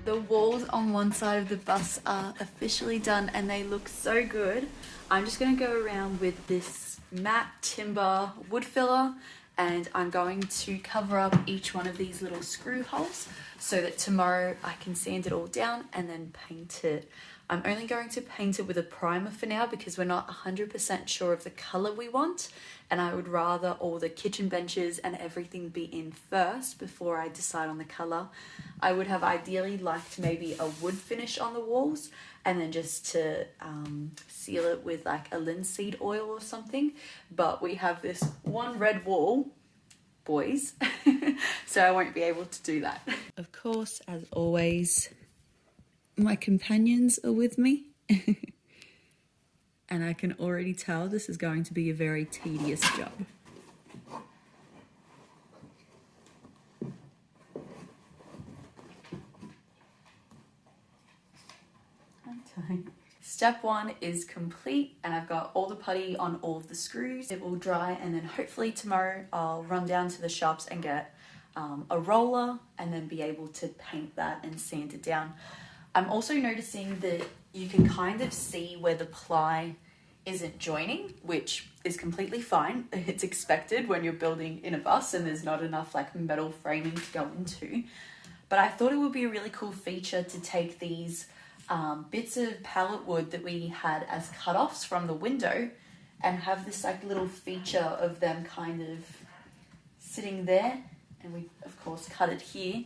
The walls on one side of the bus are officially done and they look so good. I'm just going to go around with this matte timber wood filler and I'm going to cover up each one of these little screw holes so that tomorrow I can sand it all down and then paint it. I'm only going to paint it with a primer for now because we're not 100% sure of the color we want, and I would rather all the kitchen benches and everything be in first before I decide on the color. I would have ideally liked maybe a wood finish on the walls and then just to seal it with like a linseed oil or something, but we have this one red wall, boys, so I won't be able to do that. Of course, as always, my companions are with me and I can already tell this is going to be a very tedious job. Okay. Step one is complete and I've got all the putty on all of the screws. It will dry and then hopefully tomorrow I'll run down to the shops and get a roller and then be able to paint that and sand it down. I'm also noticing that you can kind of see where the ply isn't joining, which is completely fine. It's expected when you're building in a bus and there's not enough like metal framing to go into. But I thought it would be a really cool feature to take these bits of pallet wood that we had as cut-offs from the window and have this like little feature of them kind of sitting there, and we of course cut it here.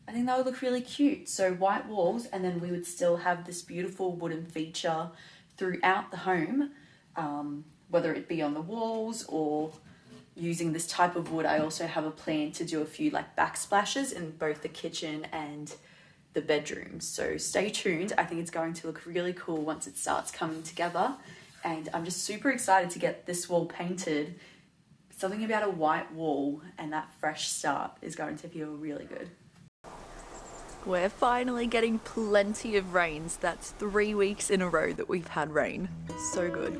I think that would look really cute. So white walls, and then we would still have this beautiful wooden feature throughout the home, whether it be on the walls or using this type of wood. I also have a plan to do a few like backsplashes in both the kitchen and the bedrooms. So stay tuned. I think it's going to look really cool once it starts coming together. And I'm just super excited to get this wall painted. Something about a white wall and that fresh start is going to feel really good. We're finally getting plenty of rains. That's 3 weeks in a row that we've had rain. So good.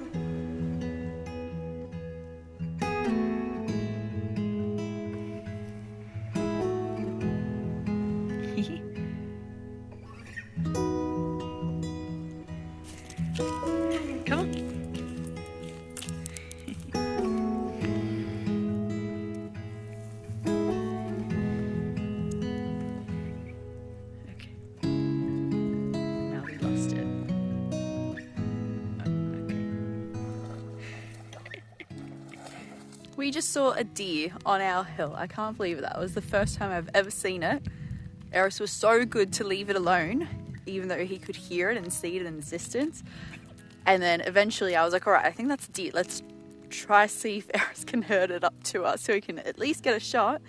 Come on. We just saw a deer on our hill. I can't believe it. That was the first time I've ever seen it. Eris was so good to leave it alone, even though he could hear it and see it in the distance. And then eventually I was like, all right, I think that's a deer. Let's try see if Eris can herd it up to us so we can at least get a shot.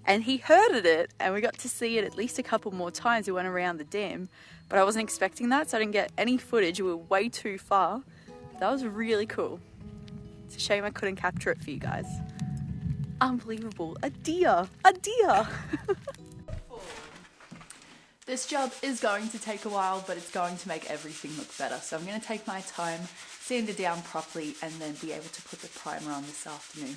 And he herded it and we got to see it at least a couple more times. We went around the dam, but I wasn't expecting that, so I didn't get any footage. We were way too far. That was really cool. It's a shame I couldn't capture it for you guys. Unbelievable. A deer. A deer. This job is going to take a while, but it's going to make everything look better. So I'm going to take my time, sand it down properly, and then be able to put the primer on this afternoon.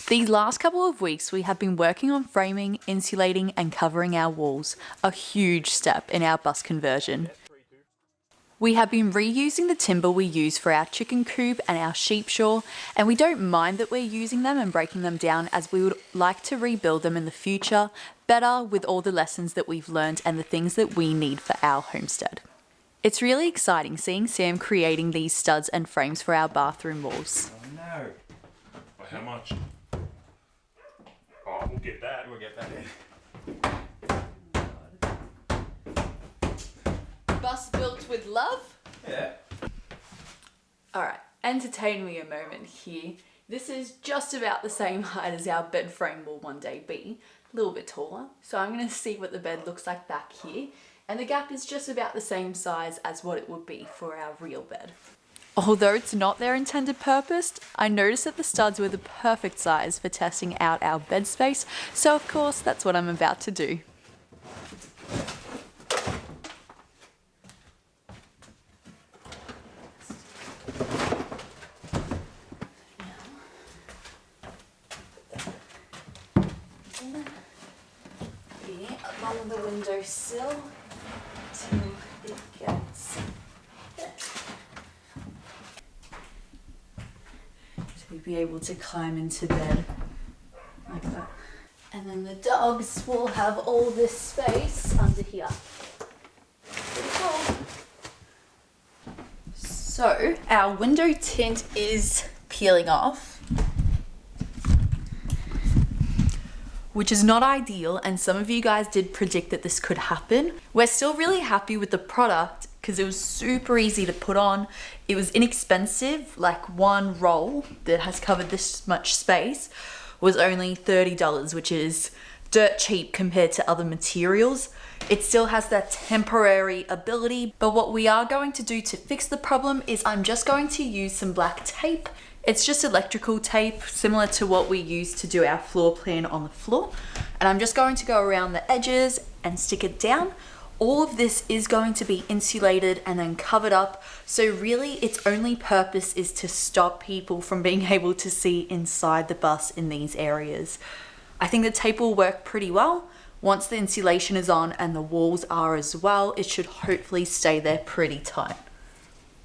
These last couple of weeks, we have been working on framing, insulating, and covering our walls, a huge step in our bus conversion. We have been reusing the timber we use for our chicken coop and our sheep shawl, and we don't mind that we're using them and breaking them down, as we would like to rebuild them in the future, better with all the lessons that we've learned and the things that we need for our homestead. It's really exciting seeing Sam creating these studs and frames for our bathroom walls. Oh no. Well, how much? Oh, we'll get that. We'll get that in. Bus built with love? Yeah. Alright, entertain me a moment here. This is just about the same height as our bed frame will one day be. A little bit taller. So I'm going to see what the bed looks like back here. And the gap is just about the same size as what it would be for our real bed. Although it's not their intended purpose, I noticed that the studs were the perfect size for testing out our bed space. So of course, that's what I'm about to do. Along the windowsill till it gets there. So you'll be able to climb into bed like that. And then the dogs will have all this space under here. Pretty cool. So our window tint is peeling off, which is not ideal, and some of you guys did predict that this could happen. We're still really happy with the product because it was super easy to put on. It was inexpensive, like one roll that has covered this much space was only $30, which is dirt cheap compared to other materials. It still has that temporary ability, but what we are going to do to fix the problem is I'm just going to use some black tape. It's just electrical tape, similar to what we use to do our floor plan on the floor. And I'm just going to go around the edges and stick it down. All of this is going to be insulated and then covered up. So really its only purpose is to stop people from being able to see inside the bus in these areas. I think the tape will work pretty well. Once the insulation is on and the walls are as well, it should hopefully stay there pretty tight.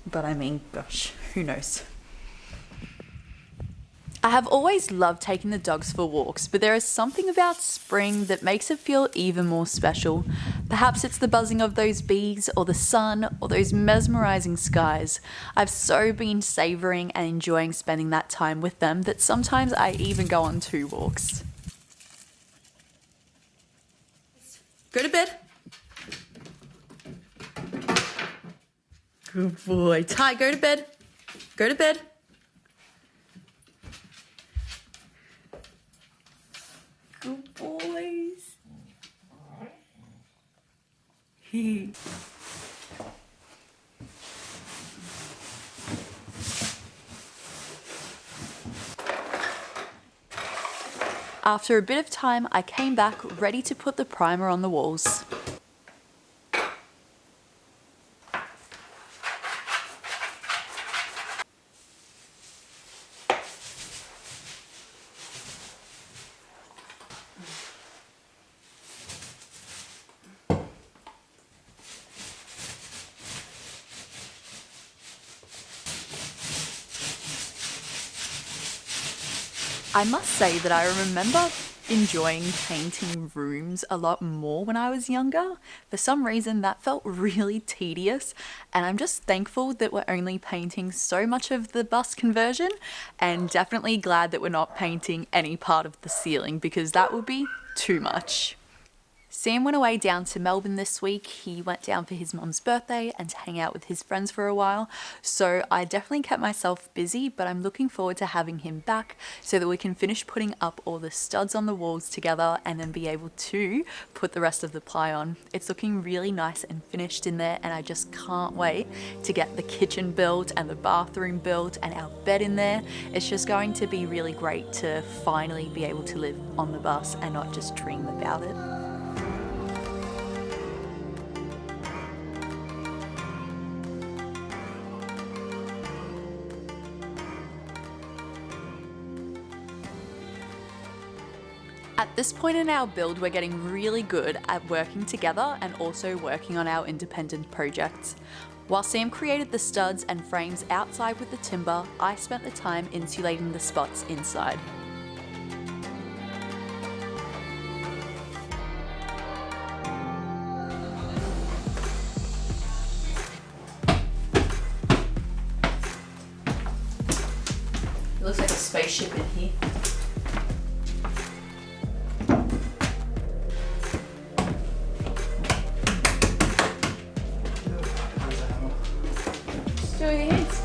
But I mean, gosh, who knows? I have always loved taking the dogs for walks, but there is something about spring that makes it feel even more special. Perhaps it's the buzzing of those bees, or the sun, or those mesmerizing skies. I've so been savoring and enjoying spending that time with them that sometimes I even go on 2 walks. Go to bed. Good boy. Ty, go to bed. Go to bed. Good boys. After a bit of time, I came back ready to put the primer on the walls. I must say that I remember enjoying painting rooms a lot more when I was younger. For some reason that felt really tedious, and I'm just thankful that we're only painting so much of the bus conversion, and definitely glad that we're not painting any part of the ceiling because that would be too much. Sam went away down to Melbourne this week. He went down for his mum's birthday and to hang out with his friends for a while. So I definitely kept myself busy, but I'm looking forward to having him back so that we can finish putting up all the studs on the walls together and then be able to put the rest of the ply on. It's looking really nice and finished in there, and I just can't wait to get the kitchen built and the bathroom built and our bed in there. It's just going to be really great to finally be able to live on the bus and not just dream about it. At this point in our build, we're getting really good at working together and also working on our independent projects. While Sam created the studs and frames outside with the timber, I spent the time insulating the spots inside. looks like a spaceship in here. Just do your hands.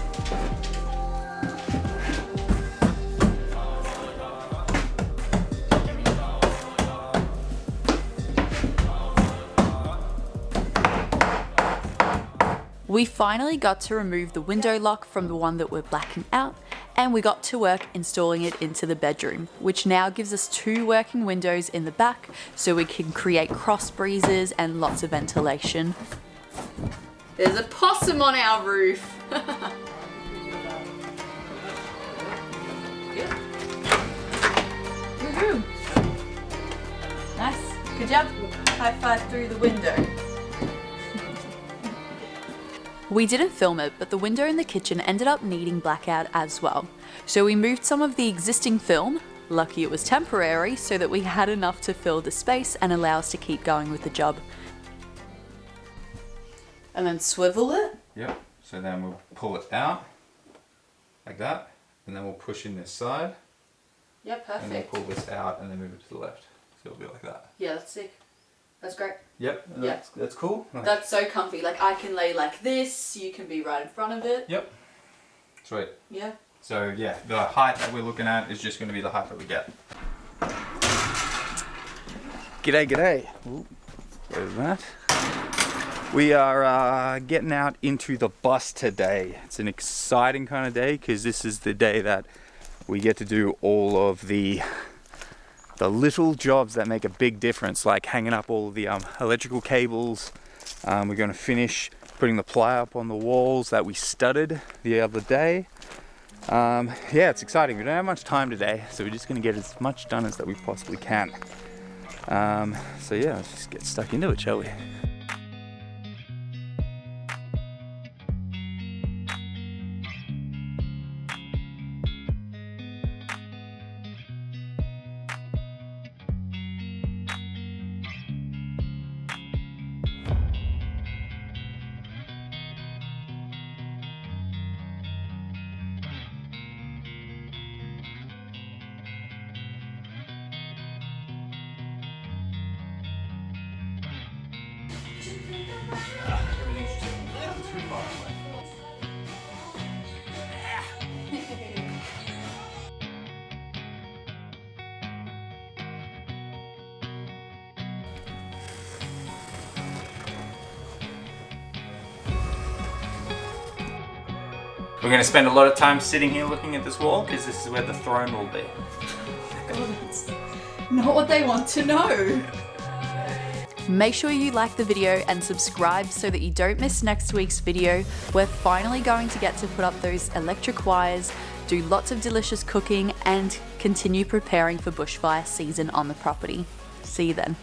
We finally got to remove the window lock from the one that we're blacking out, and we got to work installing it into the bedroom, which now gives us 2 working windows in the back so we can create cross breezes and lots of ventilation. There's a possum on our roof! Woohoo! Nice, good job. High five through the window. We didn't film it, but the window in the kitchen ended up needing blackout as well. So we moved some of the existing film, lucky it was temporary, so that we had enough to fill the space and allow us to keep going with the job. And then swivel it? Yep, so then we'll pull it out, like that, and then we'll push in this side. Yeah, perfect. And then pull this out and then move it to the left. So it'll be like that. Yeah, that's sick. That's great. Yep, that's cool. That's so comfy. Like I can lay like this, you can be right in front of it. Yep. Sweet. Yeah. So yeah, the height that we're looking at is just going to be the height that we get. G'day, g'day. Ooh, there's that. We are getting out into the bus today. It's an exciting kind of day because this is the day that we get to do all of the little jobs that make a big difference, like hanging up all of the electrical cables. We're going to finish putting the ply up on the walls that we studded the other day. Yeah, it's exciting. We don't have much time today, so we're just going to get as much done as that we possibly can. So yeah, let's just get stuck into it, shall we? Everything's just a little too far away. We're going to spend a lot of time sitting here looking at this wall because this is where the throne will be. God, that's not what they want to know. Make sure you like the video and subscribe so that you don't miss next week's video. We're finally going to get to put up those electric wires, do lots of delicious cooking, and continue preparing for bushfire season on the property. See you then.